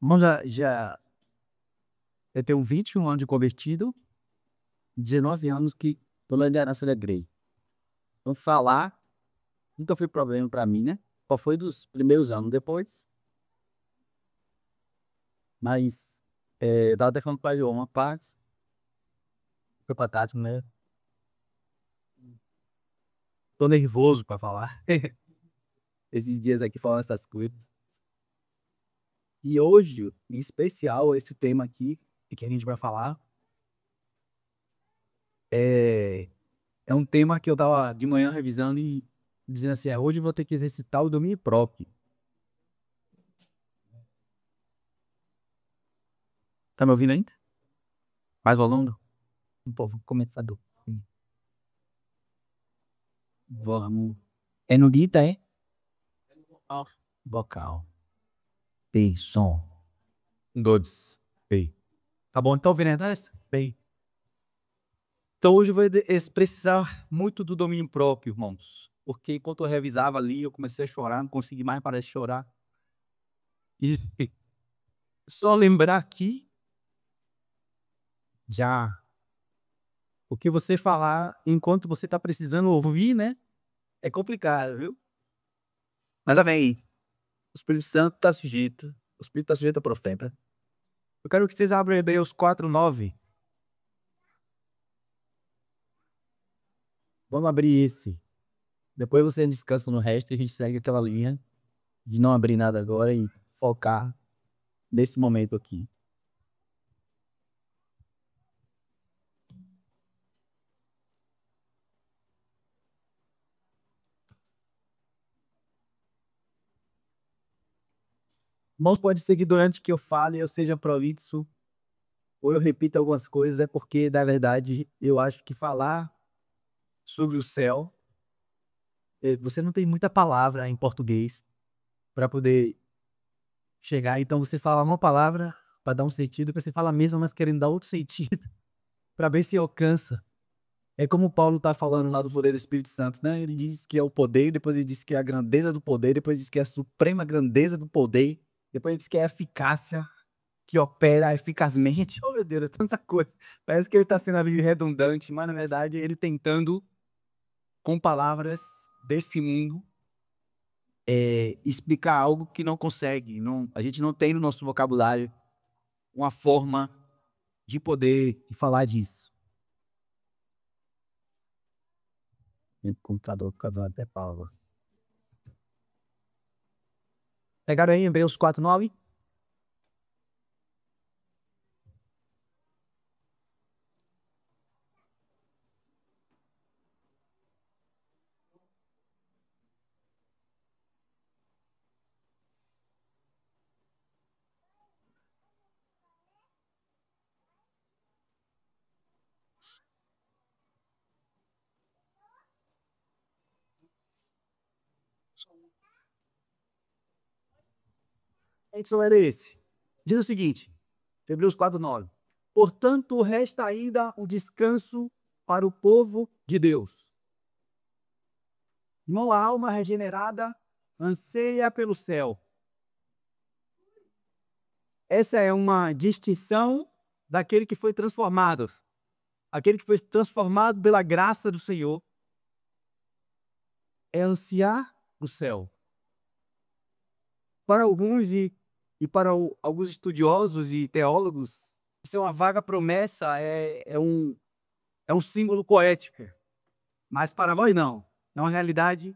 Irmão, eu tenho 21 anos de convertido, 19 anos que tô na liderança da igreja. Então, falar nunca foi problema pra mim, né? Só foi dos primeiros anos depois. Mas, eu tava até falando com a João, uma parte, foi pra Tati, né? Tô nervoso pra falar. Esses dias aqui falando essas coisas. E hoje, em especial, esse tema aqui que a gente vai falar é, é um tema que eu tava de manhã revisando e dizendo assim, hoje eu vou ter que exercitar o domínio próprio. Tá me ouvindo ainda? Mais volume? Um povo começador. Vamos. É no guita, é? Vocal. Tem som. Dois. Ei. Tá bom, então ouvindo essa? Bem. Então hoje eu vou precisar muito do domínio próprio, irmãos. Porque enquanto eu revisava ali, eu comecei a chorar, não consegui mais parar de chorar. E só lembrar aqui, já, o que você falar enquanto você tá precisando ouvir, né? É complicado, viu? Mas já vem aí. O Espírito Santo tá sujeito. O Espírito tá sujeito a profeta. Eu quero que vocês abram Hebreus 4:9. Vamos abrir esse. Depois você descansa no resto e a gente segue aquela linha de não abrir nada agora e focar nesse momento aqui. Irmãos, pode ser que durante que eu fale eu seja prolixo ou eu repita algumas coisas, é porque, na verdade, eu acho que falar sobre o céu, você não tem muita palavra em português para poder chegar. Então você fala uma palavra para dar um sentido, depois você fala a mesma, mas querendo dar outro sentido, para ver se alcança. É como Paulo tá falando lá do poder do Espírito Santo, né? Ele diz que é o poder, depois ele diz que é a grandeza do poder, depois diz que é a suprema grandeza do poder, depois ele diz que é a eficácia que opera eficazmente. Oh, meu Deus, é tanta coisa. Parece que ele tá sendo ali redundante, mas na verdade ele tentando, com palavras desse mundo, explicar algo que não consegue. Não, a gente não tem no nosso vocabulário uma forma de poder falar disso. O computador fica dando até pau. Pegaram aí Hebreus 4:9? Então era esse. Diz o seguinte, Hebreus 4:9. Portanto, resta ainda um descanso para o povo de Deus. Irmão, a alma regenerada anseia pelo céu. Essa é uma distinção daquele que foi transformado. Aquele que foi transformado pela graça do Senhor é ansiar o céu. Para alguns e para alguns estudiosos e teólogos, isso é uma vaga promessa, é um símbolo poético. Mas para nós não. É uma realidade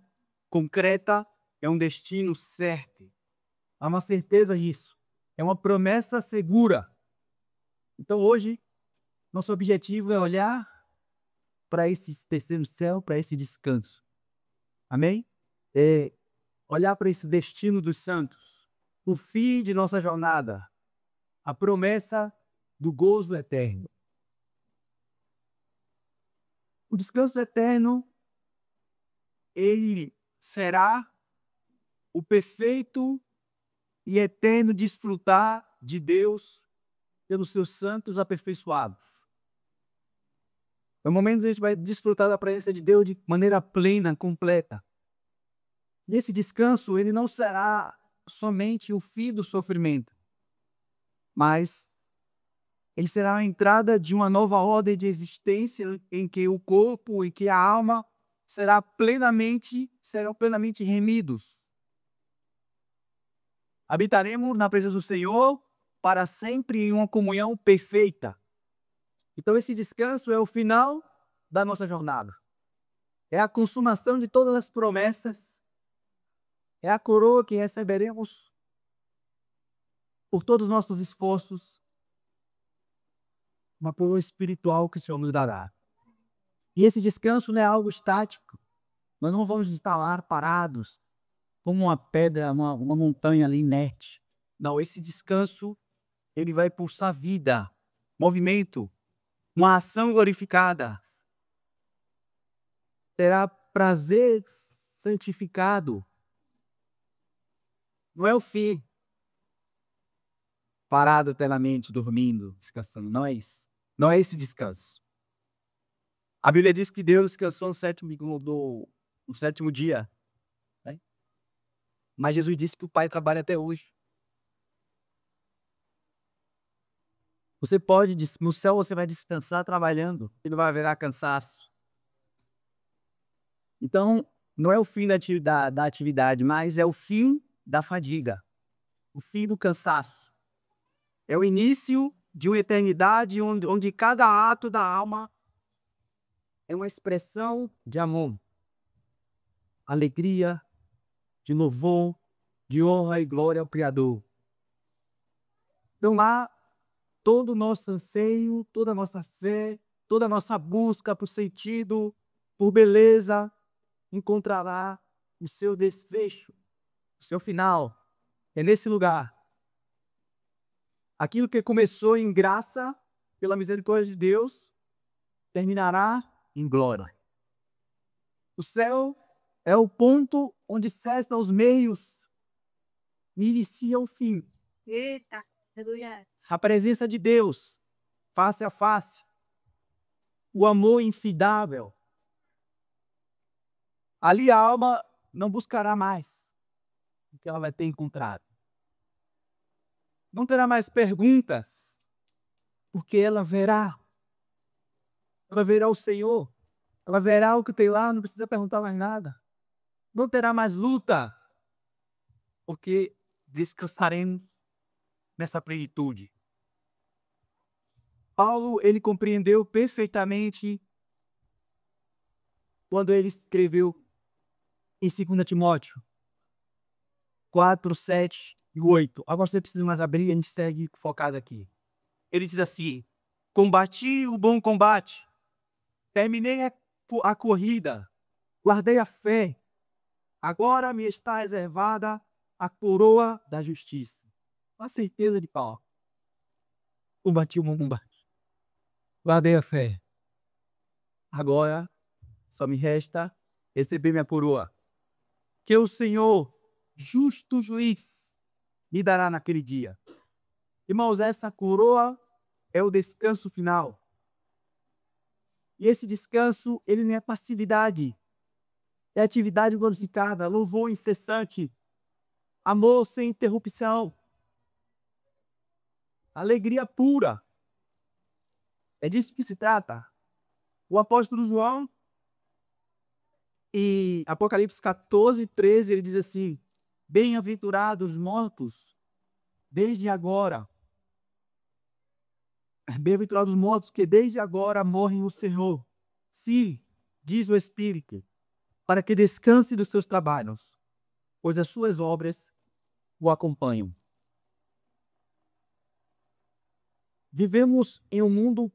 concreta, é um destino certo. Há uma certeza disso. É uma promessa segura. Então hoje, nosso objetivo é olhar para esse terceiro céu, para esse descanso. Amém? É olhar para esse destino dos santos, o fim de nossa jornada, a promessa do gozo eterno. O descanso eterno, ele será o perfeito e eterno desfrutar de Deus pelos seus santos aperfeiçoados. É o momento que a gente vai desfrutar da presença de Deus de maneira plena, completa. E esse descanso, ele não será somente o fim do sofrimento, mas ele será a entrada de uma nova ordem de existência em que o corpo e que a alma serão plenamente remidos. Habitaremos na presença do Senhor para sempre em uma comunhão perfeita. Então esse descanso é o final da nossa jornada. É a consumação de todas as promessas. É a coroa que receberemos por todos os nossos esforços, uma coroa espiritual que o Senhor nos dará. E esse descanso não é algo estático. Nós não vamos estar lá parados, como uma pedra, uma montanha ali inerte. Não, esse descanso, ele vai pulsar vida, movimento, uma ação glorificada. Terá prazer santificado. Não é o fim. Parado eternamente, dormindo, descansando. Não é isso. Não é esse descanso. A Bíblia diz que Deus descansou no sétimo dia. Né? Mas Jesus disse que o Pai trabalha até hoje. No céu você vai descansar trabalhando. E não vai haver cansaço. Então, não é o fim da atividade, mas é o fim da fadiga. O fim do cansaço. É o início de uma eternidade onde cada ato da alma é uma expressão de amor, alegria, de louvor, de honra e glória ao Criador. Então lá, todo o nosso anseio, toda a nossa fé, toda a nossa busca por sentido, por beleza, encontrará o seu desfecho, o seu final. É nesse lugar. Aquilo que começou em graça, pela misericórdia de Deus, terminará em glória. O céu é o ponto onde cessam os meios e inicia o fim. Eita, aleluia. A presença de Deus, face a face. O amor infidável. Ali a alma não buscará mais o que ela vai ter encontrado. Não terá mais perguntas, porque ela verá. Ela verá o Senhor. Ela verá o que tem lá, não precisa perguntar mais nada. Não terá mais luta, porque descansaremos nessa plenitude. Paulo, ele compreendeu perfeitamente quando ele escreveu em 2 Timóteo 4, 7 e 8. Agora você precisa mais abrir, a gente segue focado aqui. Ele diz assim: combati o bom combate, terminei a corrida, guardei a fé, agora me está reservada a coroa da justiça. Com a certeza de Paulo. Combati o bom combate, guardei a fé. Agora só me resta receber minha coroa, que o Senhor, justo juiz, me dará naquele dia. Irmãos, essa coroa é o descanso final. E esse descanso, ele não é passividade. É atividade glorificada, louvor incessante, amor sem interrupção, alegria pura. É disso que se trata. O apóstolo João, em Apocalipse 14, 13, ele diz assim: bem-aventurados os mortos, desde agora. Bem-aventurados os mortos, que desde agora morrem no Senhor. Sim, diz o Espírito, para que descanse dos seus trabalhos, pois as suas obras o acompanham. Vivemos em um mundo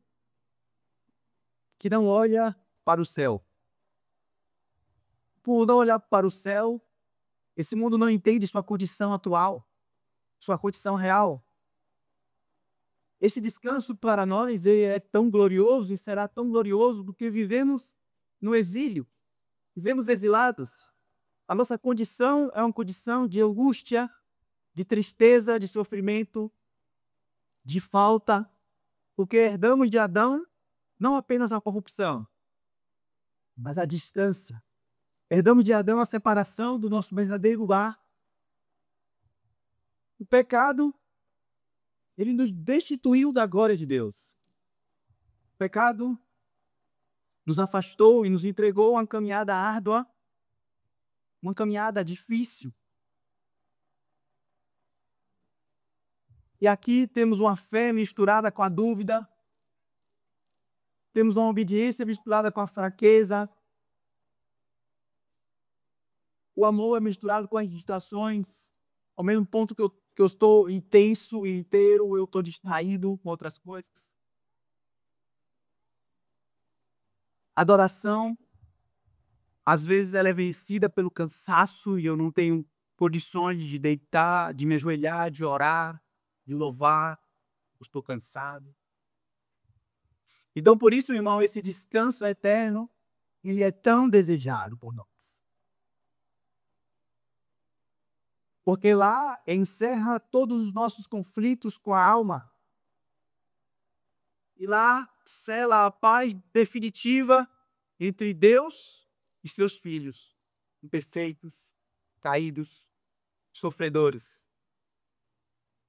que não olha para o céu. Por não olhar para o céu, esse mundo não entende sua condição atual, sua condição real. Esse descanso para nós ele é tão glorioso e será tão glorioso porque vivemos no exílio, vivemos exilados. A nossa condição é uma condição de angústia, de tristeza, de sofrimento, de falta, porque herdamos de Adão não apenas a corrupção, mas a distância. Herdamos de Adão a separação do nosso verdadeiro lar. O pecado Ele nos destituiu da glória de Deus. O pecado nos afastou e nos entregou uma caminhada árdua, uma caminhada difícil. E aqui temos uma fé misturada com a dúvida, temos uma obediência misturada com a fraqueza, o amor é misturado com as distrações, ao mesmo ponto que eu estou intenso e inteiro, eu estou distraído com outras coisas. Adoração, às vezes ela é vencida pelo cansaço e eu não tenho condições de deitar, de me ajoelhar, de orar, de louvar, eu estou cansado. Então, por isso, irmão, esse descanso eterno, ele é tão desejado por nós. Porque lá encerra todos os nossos conflitos com a alma. E lá sela a paz definitiva entre Deus e seus filhos, imperfeitos, caídos, sofredores.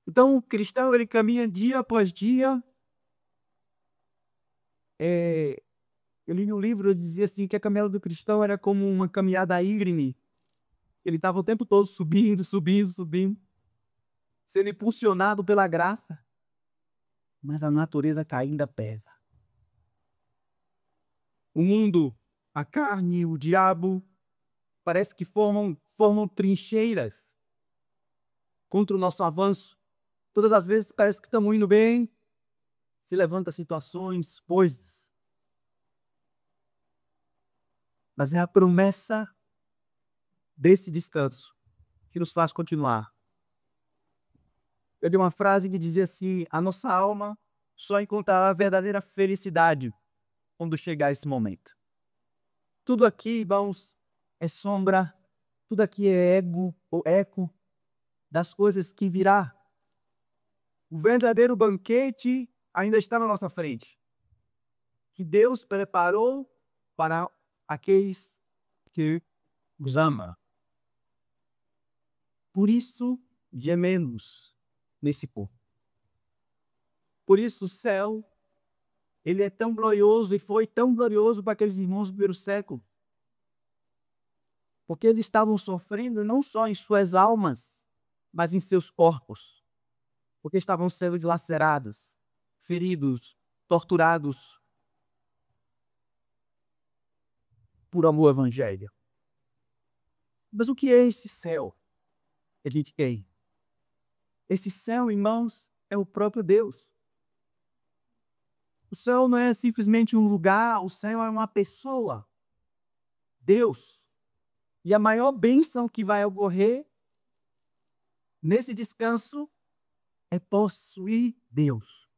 Então, o cristão, ele caminha dia após dia. Eu li no livro, eu dizia assim, que a caminhada do cristão era como uma caminhada íngreme. Ele estava o tempo todo subindo, subindo, subindo, sendo impulsionado pela graça, mas a natureza caída pesa. O mundo, a carne, o diabo, parece que formam trincheiras contra o nosso avanço. Todas as vezes parece que estamos indo bem, se levanta situações, coisas. Mas é a promessa desse descanso que nos faz continuar. Eu li uma frase que dizia assim: a nossa alma só encontrará a verdadeira felicidade quando chegar esse momento. Tudo aqui, irmãos, é sombra, tudo aqui é ego ou eco das coisas que virá. O verdadeiro banquete ainda está na nossa frente, que Deus preparou para aqueles que os ama. Por isso, gememos nesse corpo. Por isso, o céu, ele é tão glorioso e foi tão glorioso para aqueles irmãos do primeiro século. Porque eles estavam sofrendo não só em suas almas, mas em seus corpos. Porque estavam sendo dilacerados, feridos, torturados por amor ao evangelho. Mas o que é esse céu que a gente quer? Esse céu, irmãos, é o próprio Deus. O céu não é simplesmente um lugar, o céu é uma pessoa. Deus. E a maior bênção que vai ocorrer nesse descanso é possuir Deus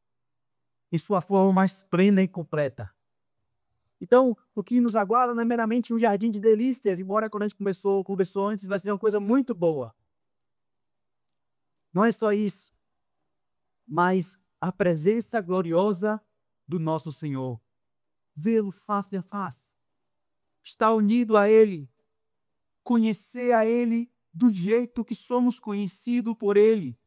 em sua forma mais plena e completa. Então, o que nos aguarda não é meramente um jardim de delícias, embora quando a gente conversou antes, vai ser uma coisa muito boa. Não é só isso, mas a presença gloriosa do nosso Senhor. Vê-lo face a face. Estar unido a Ele. Conhecer a Ele do jeito que somos conhecidos por Ele.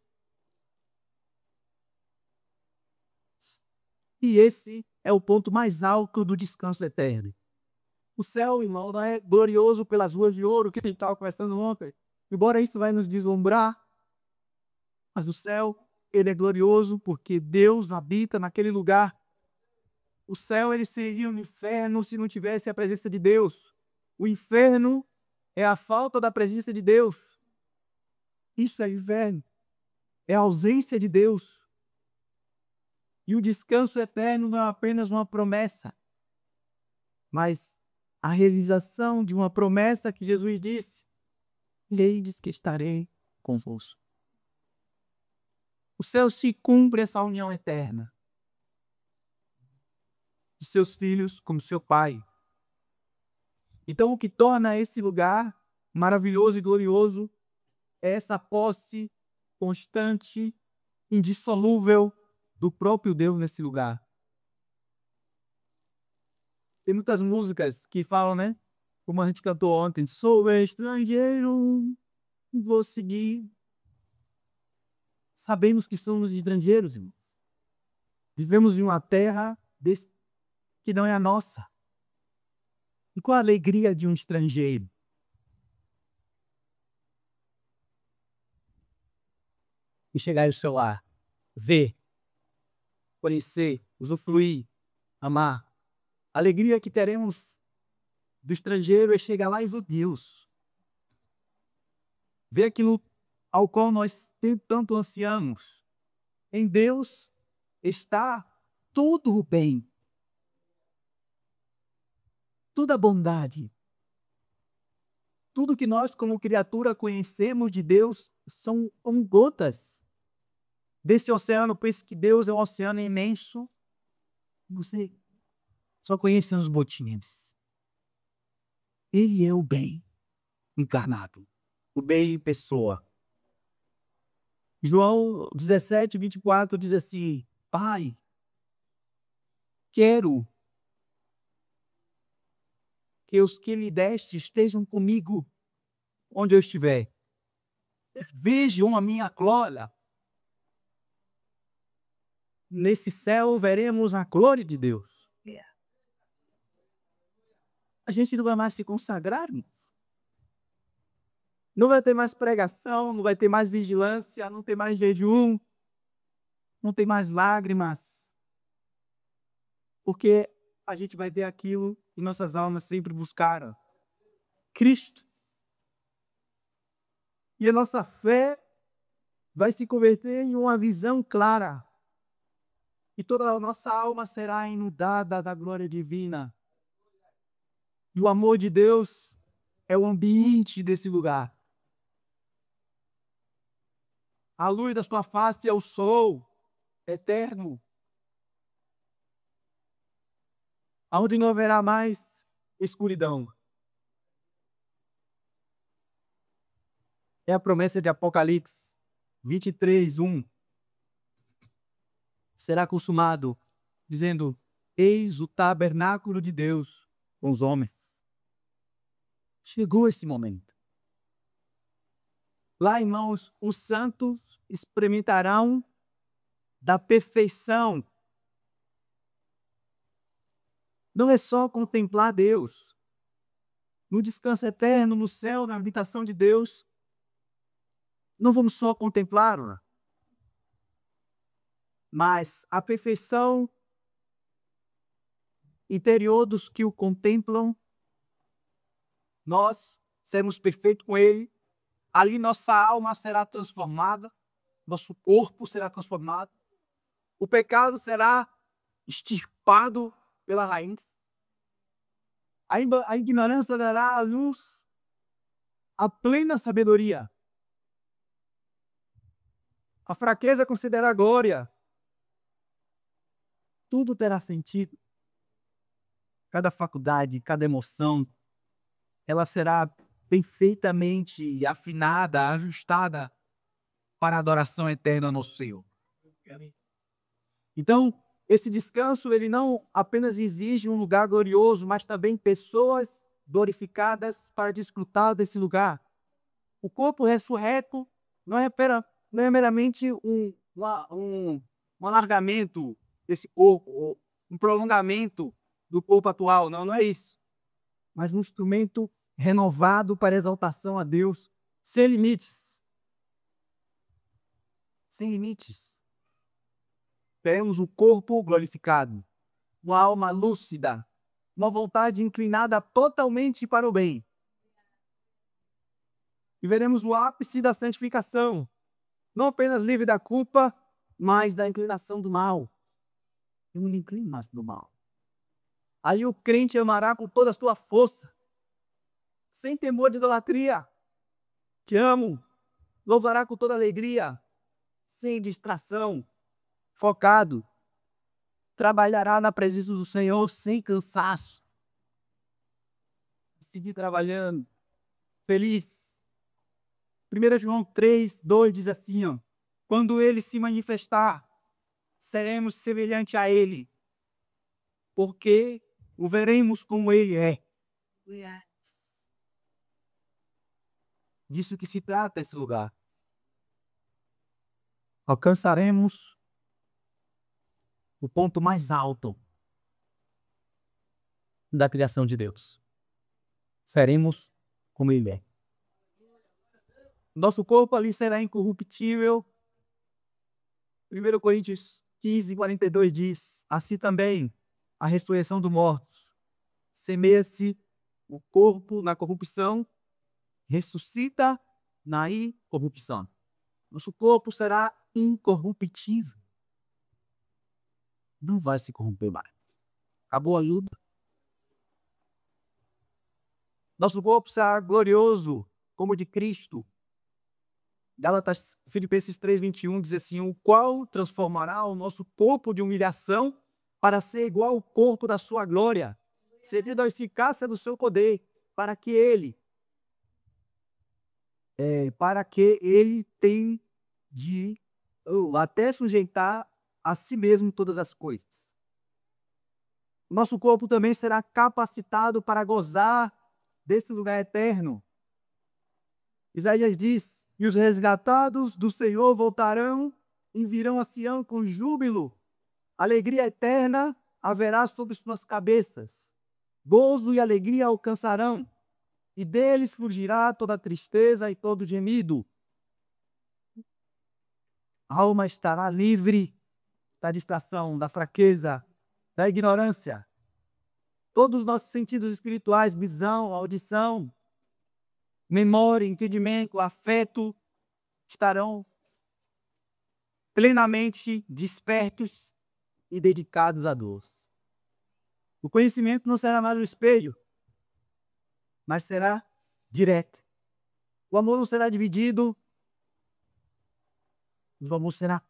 E esse é o ponto mais alto do descanso eterno. O céu, irmão, não é glorioso pelas ruas de ouro que a gente estava conversando ontem. Embora isso vai nos deslumbrar, mas o céu, ele é glorioso porque Deus habita naquele lugar. O céu, ele seria um inferno se não tivesse a presença de Deus. O inferno é a falta da presença de Deus. Isso é inferno. É a ausência de Deus. E o descanso eterno não é apenas uma promessa, mas a realização de uma promessa que Jesus disse: eis que estarei convosco. O céu se cumpre essa união eterna de seus filhos como seu Pai. Então, o que torna esse lugar maravilhoso e glorioso é essa posse constante, indissolúvel do próprio Deus nesse lugar. Tem muitas músicas que falam, né? Como a gente cantou ontem: sou estrangeiro, vou seguir. sabemos que somos estrangeiros, irmãos. Vivemos em uma terra que não é a nossa. E qual a alegria de um estrangeiro? E chegar ao seu lar, ver, conhecer, usufruir, amar. A alegria que teremos do estrangeiro é chegar lá e ver Deus. Ver aquilo ao qual nós tanto ansiamos. Em Deus está todo o bem, toda a bondade. Tudo que nós, como criatura, conhecemos de Deus são como gotas desse oceano. Pense que Deus é um oceano imenso. Você só conhece os gotinhas. Ele é o bem encarnado, o bem em pessoa. João 17:24 diz assim: Pai, quero que os que lhe deste estejam comigo onde eu estiver. Vejam a minha glória. Nesse céu veremos a glória de Deus. A gente não vai mais se consagrar, irmãos. Não vai ter mais pregação, não vai ter mais vigilância, não tem mais jejum, não tem mais lágrimas. Porque a gente vai ter aquilo que nossas almas sempre buscaram: Cristo. E a nossa fé vai se converter em uma visão clara. E toda a nossa alma será inundada da glória divina. E o amor de Deus é o ambiente desse lugar. A luz da sua face é o sol eterno, onde não haverá mais escuridão. É a promessa de Apocalipse 23:1. Será consumado, dizendo: Eis o tabernáculo de Deus com os homens. Chegou esse momento. Lá, irmãos, os santos experimentarão da perfeição. Não é só contemplar Deus. No descanso eterno, no céu, na habitação de Deus, não vamos só contemplá-lo, mas a perfeição interior dos que o contemplam, nós seremos perfeitos com Ele. Ali nossa alma será transformada, nosso corpo será transformado, o pecado será extirpado pela raiz, a ignorância dará à luz a plena sabedoria, a fraqueza considerará glória, tudo terá sentido. Cada faculdade, cada emoção, ela será perfeitamente afinada, ajustada para a adoração eterna no Senhor. Então, esse descanso, ele não apenas exige um lugar glorioso, mas também pessoas glorificadas para desfrutar desse lugar. O corpo ressurreto não é meramente um alargamento desse corpo, um prolongamento do corpo atual. Não, não é isso. Mas um instrumento renovado para exaltação a Deus, sem limites. Sem limites. Teremos um corpo glorificado, uma alma lúcida, uma vontade inclinada totalmente para o bem. E veremos o ápice da santificação, não apenas livre da culpa, mas da inclinação do mal. Eu não me inclino mais do mal. Aí o crente amará com toda a sua força, sem temor de idolatria. Te amo. Louvará com toda alegria, sem distração, focado. Trabalhará na presença do Senhor sem cansaço. Seguir trabalhando, feliz. 1 João 3:2 diz assim, ó: quando ele se manifestar, seremos semelhante a ele, porque o veremos como ele é. Disso que se trata esse lugar. alcançaremos o ponto mais alto da criação de Deus. Seremos como Ele é. Nosso corpo ali será incorruptível. 1 Coríntios 15:42 diz: assim também a ressurreição dos mortos. Semeia-se o corpo na corrupção, ressuscita na incorrupção. Nosso corpo será incorruptível. Não vai se corromper mais. Acabou a luta. Nosso corpo será glorioso como o de Cristo. Filipenses 3:21 diz assim: o qual transformará o nosso corpo de humilhação para ser igual ao corpo da sua glória, seguindo a eficácia do seu poder, para que ele tenha de até sujeitar a si mesmo todas as coisas. Nosso corpo também será capacitado para gozar desse lugar eterno. Isaías diz: e os resgatados do Senhor voltarão e virão a Sião com júbilo. Alegria eterna haverá sobre suas cabeças. Gozo e alegria alcançarão, e deles fugirá toda tristeza e todo gemido. A alma estará livre da distração, da fraqueza, da ignorância. Todos os nossos sentidos espirituais, visão, audição, memória, entendimento, afeto, estarão plenamente despertos e dedicados a Deus. O conhecimento não será mais o espelho, mas será direto. O amor não será dividido, o amor será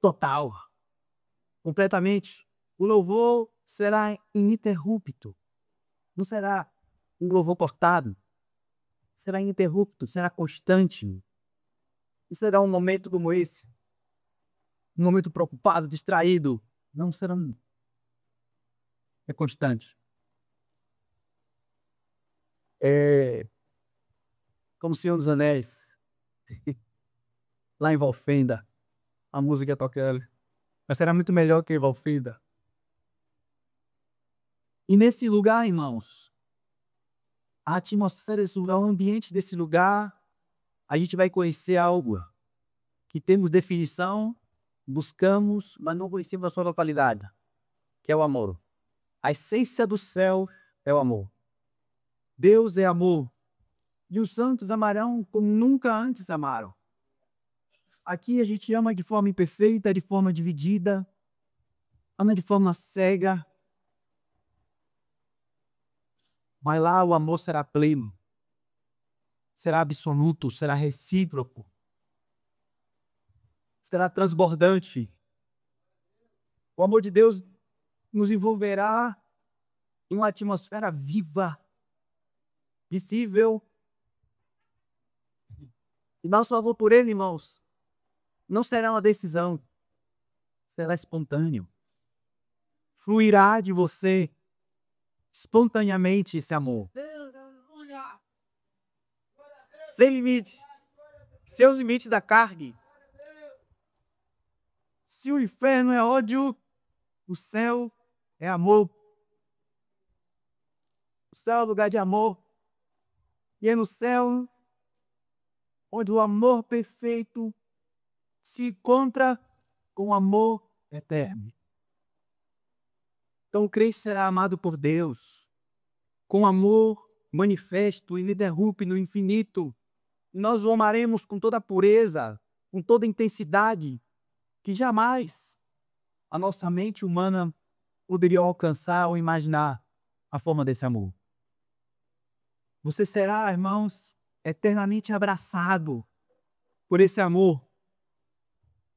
total, completamente. O louvor será ininterrupto, não será um louvor cortado, será ininterrupto, será constante. E será um momento como esse, um momento preocupado, distraído, não será. É constante. É como o Senhor dos Anéis, lá em Valfenda, a música tocando. Mas será muito melhor que em Valfenda. E nesse lugar, irmãos, a atmosfera desse lugar, o ambiente desse lugar, a gente vai conhecer algo que temos definição, buscamos, mas não conhecemos a sua localidade, que é o amor. A essência do céu é o amor. Deus é amor. E os santos amarão como nunca antes amaram. Aqui a gente ama de forma imperfeita, de forma dividida, ama de forma cega. Mas lá o amor será pleno, será absoluto, será recíproco, será transbordante. O amor de Deus nos envolverá em uma atmosfera viva, visível. E nosso amor por Ele, irmãos, não será uma decisão, será espontâneo. Fluirá de você espontaneamente esse amor. Sem limites. Sem os limites da carne. Se o inferno é ódio, o céu é amor. O céu é lugar de amor. E é no céu onde o amor perfeito se encontra com o amor eterno. Então o crente será amado por Deus com amor manifesto, ininterrupto, no infinito. Nós o amaremos com toda a pureza, com toda a intensidade, que jamais a nossa mente humana poderia alcançar ou imaginar a forma desse amor. Você será, irmãos, eternamente abraçado por esse amor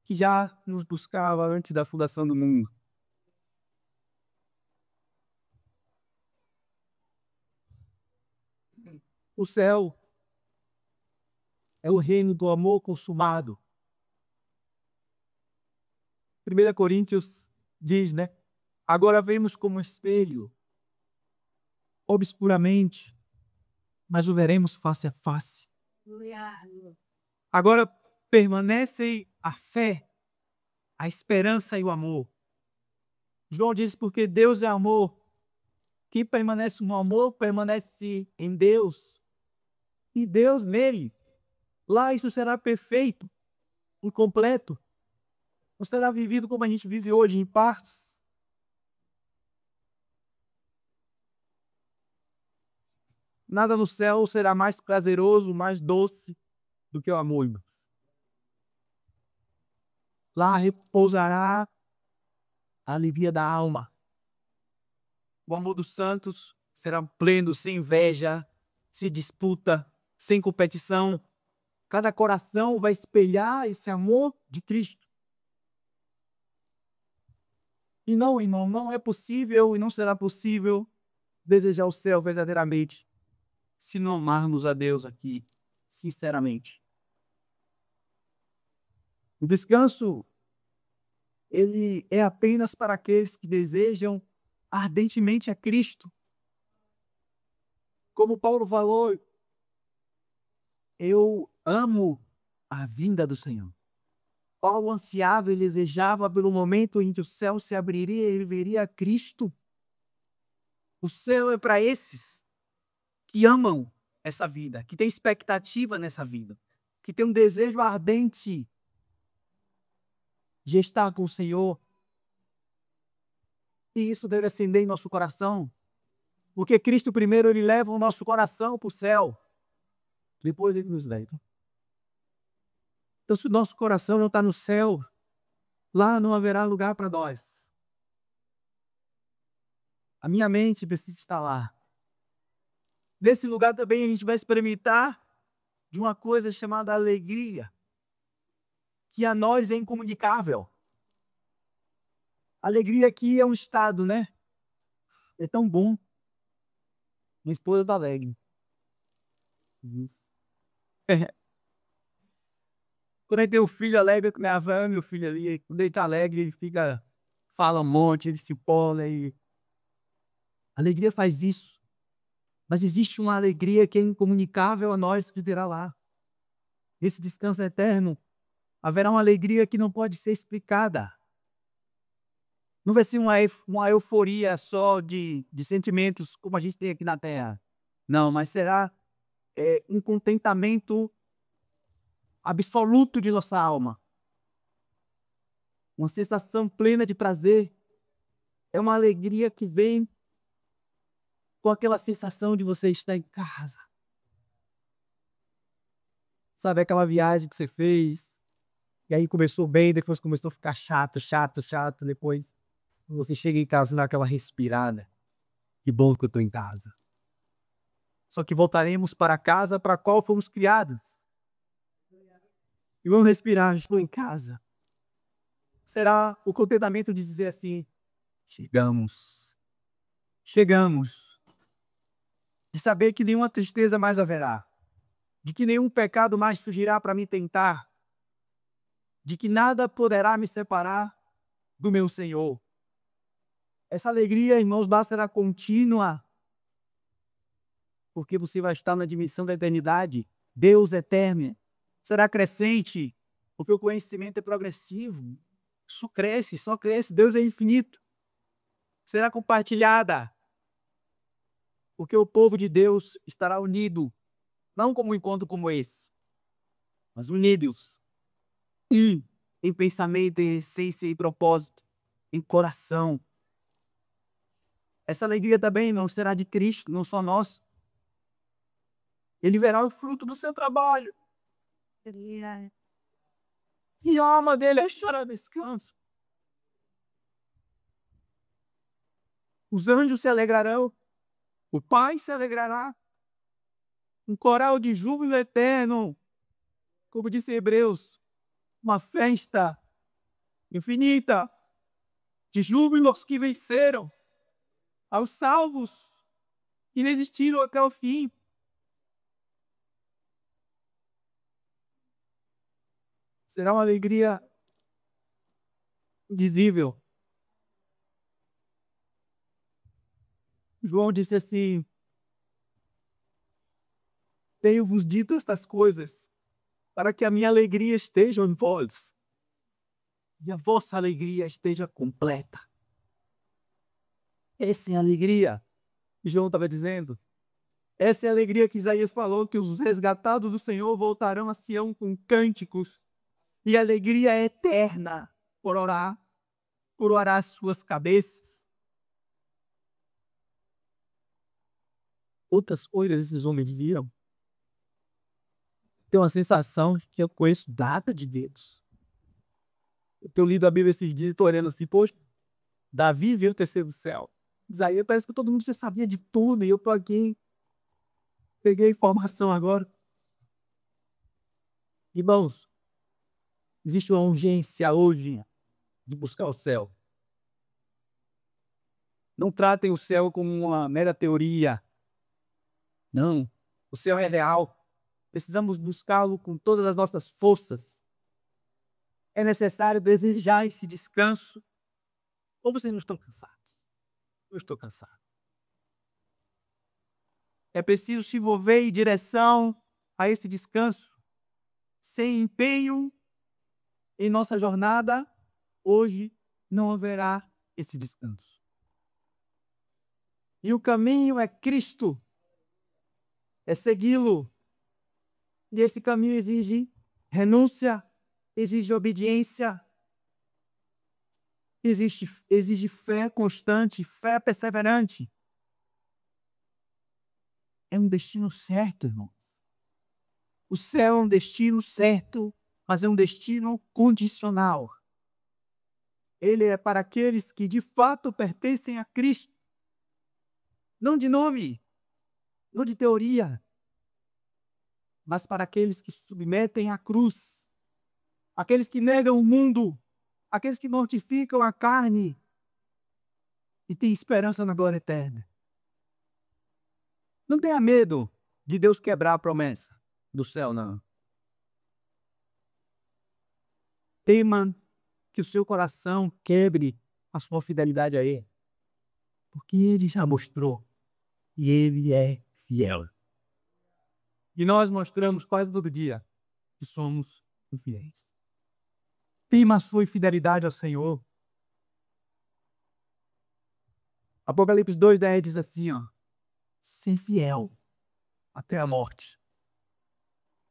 que já nos buscava antes da fundação do mundo. O céu é o reino do amor consumado. 1 Coríntios diz, né? Agora vemos como espelho, obscuramente, mas o veremos face a face. Agora permanecem a fé, a esperança e o amor. João diz, porque Deus é amor. Quem permanece no amor, permanece em Deus. E Deus nele. Lá isso será perfeito e completo. Não será vivido como a gente vive hoje, em partes. Nada no céu será mais prazeroso, mais doce do que o amor, irmãos. Lá repousará a alegria da alma. O amor dos santos será pleno, sem inveja, sem disputa, sem competição. Cada coração vai espelhar esse amor de Cristo. E não, irmão, não é possível e não será possível desejar o céu verdadeiramente se não amarmos a Deus aqui, sinceramente. O descanso, ele é apenas para aqueles que desejam ardentemente a Cristo. Como Paulo falou, eu amo a vinda do Senhor. Paulo ansiava e desejava pelo momento em que o céu se abriria e ele veria a Cristo. O céu é para esses que amam essa vida, que têm expectativa nessa vida, que têm um desejo ardente de estar com o Senhor. E isso deve acender em nosso coração, porque Cristo primeiro ele leva o nosso coração para o céu, depois ele nos leva. Então, se o nosso coração não está no céu, lá não haverá lugar para nós. A minha mente precisa estar lá. Nesse lugar também a gente vai experimentar de uma coisa chamada alegria, que a nós é incomunicável. Alegria aqui é um estado, né? É tão bom. Minha esposa tá alegre. Isso. Quando ele tem um filho alegre, minha avó, meu filho ali, quando ele tá alegre, ele fica, fala um monte, ele se empolga e... A alegria faz isso. Mas existe uma alegria que é incomunicável a nós que terá lá. Esse descanso eterno, haverá uma alegria que não pode ser explicada. Não vai ser uma euforia só de sentimentos como a gente tem aqui na Terra. Não, mas será um contentamento absoluto de nossa alma. Uma sensação plena de prazer. É uma alegria que vem com aquela sensação de você estar em casa. Sabe aquela viagem que você fez, e aí começou bem, depois começou a ficar chato, chato, chato, depois você chega em casa e dá aquela respirada. Que bom que eu estou em casa. Só que voltaremos para a casa para a qual fomos criados. E vamos respirar, estou em casa. Será o contentamento de dizer assim, chegamos. Chegamos. De saber que nenhuma tristeza mais haverá. De que nenhum pecado mais surgirá para me tentar. De que nada poderá me separar do meu Senhor. Essa alegria, irmãos, será contínua. Porque você vai estar na dimensão da eternidade. Deus eterno. Será crescente. Porque o conhecimento é progressivo. Isso cresce, só cresce. Deus é infinito. Será compartilhada. Porque o povo de Deus estará unido. Não como um encontro como esse. Mas unidos. Em pensamento, em essência e propósito. Em coração. Essa alegria também não será de Cristo, não só nós. Ele verá o fruto do seu trabalho. E a alma dele achará descanso. Os anjos se alegrarão. O Pai se alegrará. Um coral de júbilo eterno. Como disse Hebreus, uma festa infinita de júbilo aos que venceram, aos salvos que resistiram até o fim. Será uma alegria indizível. João disse assim, tenho-vos dito estas coisas, para que a minha alegria esteja em vós, e a vossa alegria esteja completa. Essa é a alegria que João estava dizendo. Essa é a alegria que Isaías falou, que os resgatados do Senhor voltarão a Sião com cânticos, e a alegria é eterna coroará as suas cabeças. Outras coisas esses homens viram. Tenho uma sensação que eu conheço nada de Deus. Eu tenho lido a Bíblia esses dias e estou olhando assim, poxa, Davi viu o terceiro céu. Isaías parece que todo mundo já sabia de tudo e eu estou aqui. Peguei a informação agora. Irmãos, existe uma urgência hoje de buscar o céu. Não tratem o céu como uma mera teoria. Não, o céu é real. Precisamos buscá-lo com todas as nossas forças. É necessário desejar esse descanso. Ou vocês não estão cansados? Eu estou cansado. É preciso se envolver em direção a esse descanso. Sem empenho em nossa jornada, hoje não haverá esse descanso. E o caminho é Cristo. É segui-lo. E esse caminho exige renúncia, exige obediência, exige fé constante, fé perseverante. É um destino certo, irmãos. O céu é um destino certo, mas é um destino condicional. Ele é para aqueles que de fato pertencem a Cristo. Não de nome, não de teoria, mas para aqueles que se submetem à cruz, aqueles que negam o mundo, aqueles que mortificam a carne e têm esperança na glória eterna. Não tenha medo de Deus quebrar a promessa do céu, não. Tema que o seu coração quebre a sua fidelidade a Ele, porque Ele já mostrou e Ele é fiel. E nós mostramos quase todo dia que somos infiéis. Tema a sua fidelidade ao Senhor. Apocalipse 2:10 diz assim, ó: ser fiel até a morte,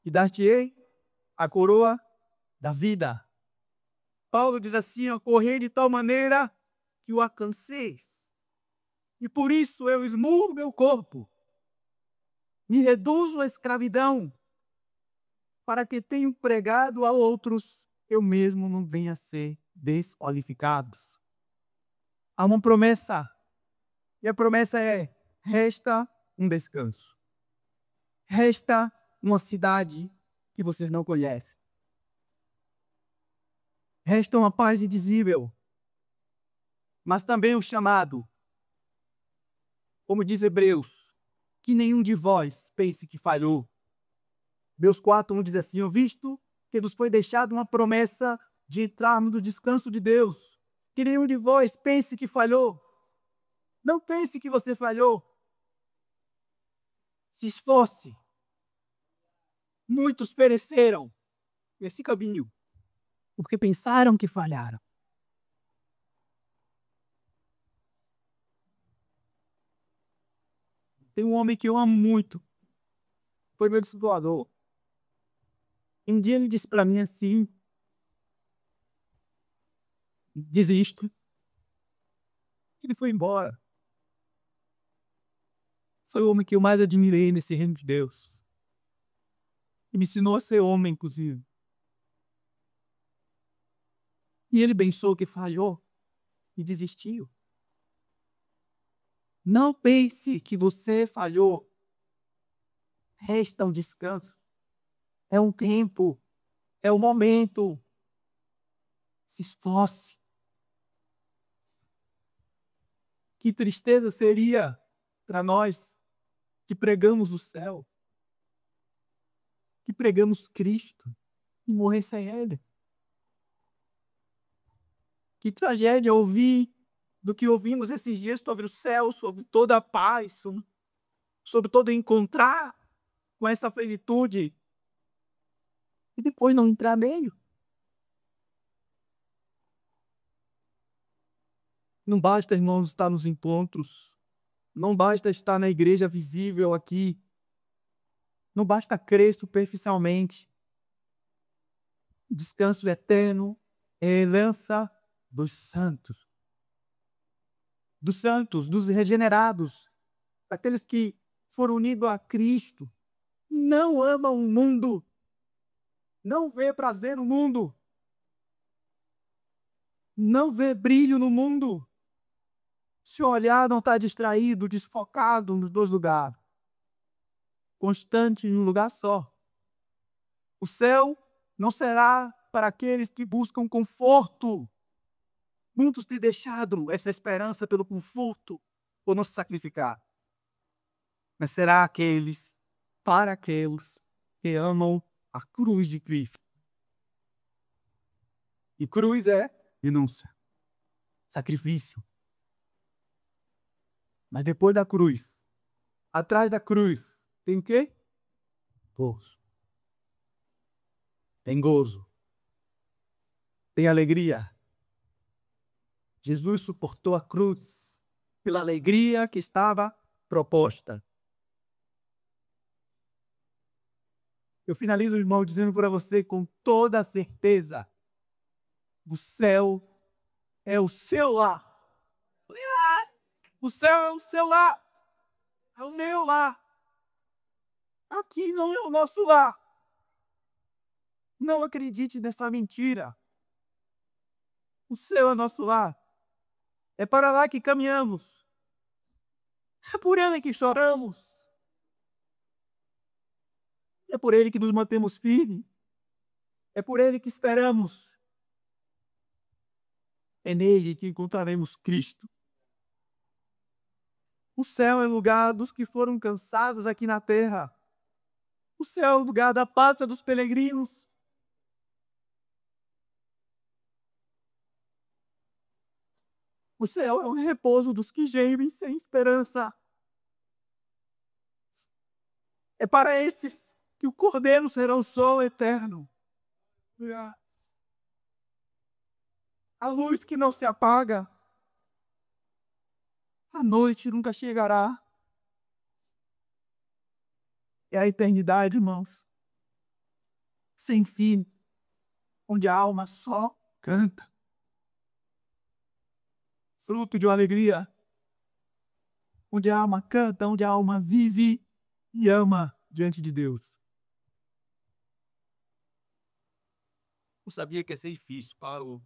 e dar-te-ei a coroa da vida. Paulo diz assim, ó: correr de tal maneira que o alcanceis. E por isso eu esmurro meu corpo, me reduzo à escravidão, para que tenho pregado a outros, eu mesmo não venha a ser desqualificado. Há uma promessa, e a promessa é: resta um descanso. Resta uma cidade que vocês não conhecem. Resta uma paz indizível, mas também o chamado, como diz Hebreus, que nenhum de vós pense que falhou. Hebreus 4:1 diz assim: visto que nos foi deixada uma promessa de entrarmos no descanso de Deus, que nenhum de vós pense que falhou. Não pense que você falhou. Se esforce. Muitos pereceram nesse caminho, porque pensaram que falharam. Tem um homem que eu amo muito, foi meu discipulador. Um dia ele disse para mim assim: desisto. Ele foi embora. Foi o homem que eu mais admirei nesse reino de Deus. E me ensinou a ser homem, inclusive. E ele pensou que falhou e desistiu. Não pense que você falhou. Resta um descanso. É um tempo. É um momento. Se esforce. Que tristeza seria para nós que pregamos o céu, que pregamos Cristo e morrer sem Ele. Que tragédia ouvir do que ouvimos esses dias sobre o céu, sobre toda a paz, sobre todo encontrar com essa plenitude, e depois não entrar nele. Não basta, irmãos, estar nos encontros. Não basta estar na igreja visível aqui. Não basta crer superficialmente. O descanso eterno é a herança dos santos. Dos santos, dos regenerados, daqueles que foram unidos a Cristo. Não amam o mundo. Não vê prazer no mundo. Não vê brilho no mundo. Se olhar, não está distraído, desfocado nos dois lugares. Constante em um lugar só. O céu não será para aqueles que buscam conforto. Muitos têm deixado essa esperança pelo conforto, por não se sacrificar. Mas será para aqueles que amam a cruz de Cristo. E cruz é renúncia, sacrifício. Mas depois da cruz, atrás da cruz, tem o quê? Gozo. Tem gozo. Tem alegria. Jesus suportou a cruz pela alegria que estava proposta. Eu finalizo, irmão, dizendo para você com toda a certeza: o céu é o seu lar. O céu é o seu lar. É o meu lar. Aqui não é o nosso lar. Não acredite nessa mentira. O céu é nosso lar. É para lá que caminhamos. É por ele que choramos. É por ele que nos mantemos firmes. É por ele que esperamos. É nele que encontraremos Cristo. O céu é o lugar dos que foram cansados aqui na terra. O céu é o lugar da pátria dos peregrinos. O céu é o repouso dos que gemem sem esperança. É para esses que o Cordeiro será o sol eterno. A luz que não se apaga. A noite nunca chegará. É a eternidade, irmãos. Sem fim. Onde a alma só canta. Fruto de uma alegria. Onde a alma canta, onde a alma vive e ama diante de Deus. Eu sabia que ia ser difícil, Paulo.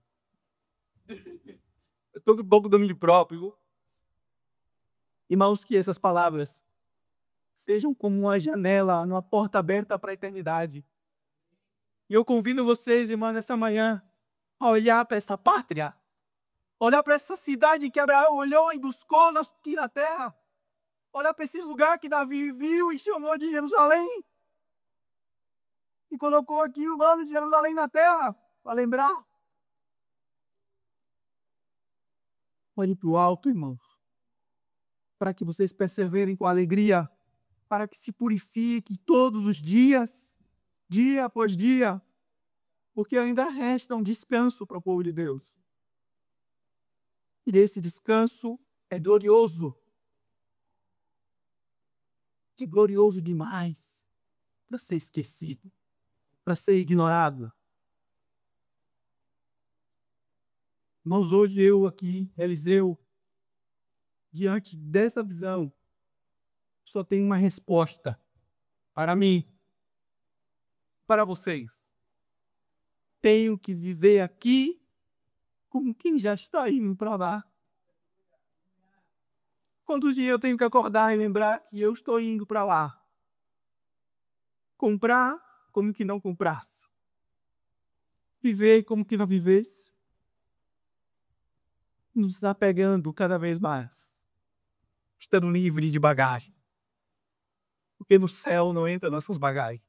Eu estou com um pouco de domínio próprio. Irmãos, que essas palavras sejam como uma janela, uma porta aberta para a eternidade. E eu convido vocês, irmãos, nessa manhã, a olhar para essa pátria. Olhar para essa cidade que Abraão olhou e buscou aqui na terra. Olhar para esse lugar que Davi viu e chamou de Jerusalém. E colocou aqui o nome de Jerusalém na terra, para lembrar. Olhe para o alto, irmãos, para que vocês perseverem com alegria, para que se purifiquem todos os dias, dia após dia, porque ainda resta um descanso para o povo de Deus. E esse descanso é glorioso. É glorioso demais para ser esquecido, para ser ignorado. Mas hoje eu aqui, Eliseu, diante dessa visão, só tenho uma resposta para mim, para vocês. Tenho que viver aqui como quem já está indo para lá. Quantos dias eu tenho que acordar e lembrar que eu estou indo para lá? Comprar como que não comprasse. Viver como que não vivesse. Nos apegando cada vez mais. Estando livre de bagagem. Porque no céu não entra nossas bagagens.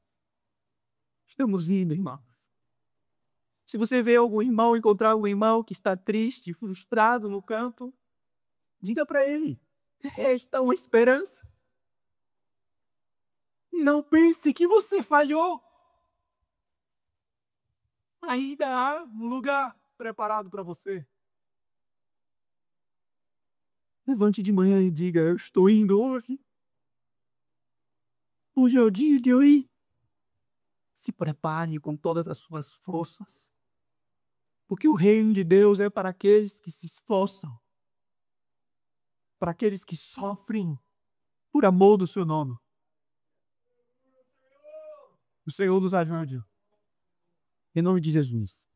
Estamos indo, irmãos. Se você vê algum irmão, encontrar algum irmão que está triste, frustrado no canto, diga para ele: resta uma esperança. Não pense que você falhou. Ainda há um lugar preparado para você. Levante de manhã e diga: eu estou indo hoje. Hoje é o dia de eu ir. Se prepare com todas as suas forças, porque o reino de Deus é para aqueles que se esforçam, para aqueles que sofrem por amor do seu nome. O Senhor nos ajude. Em nome de Jesus.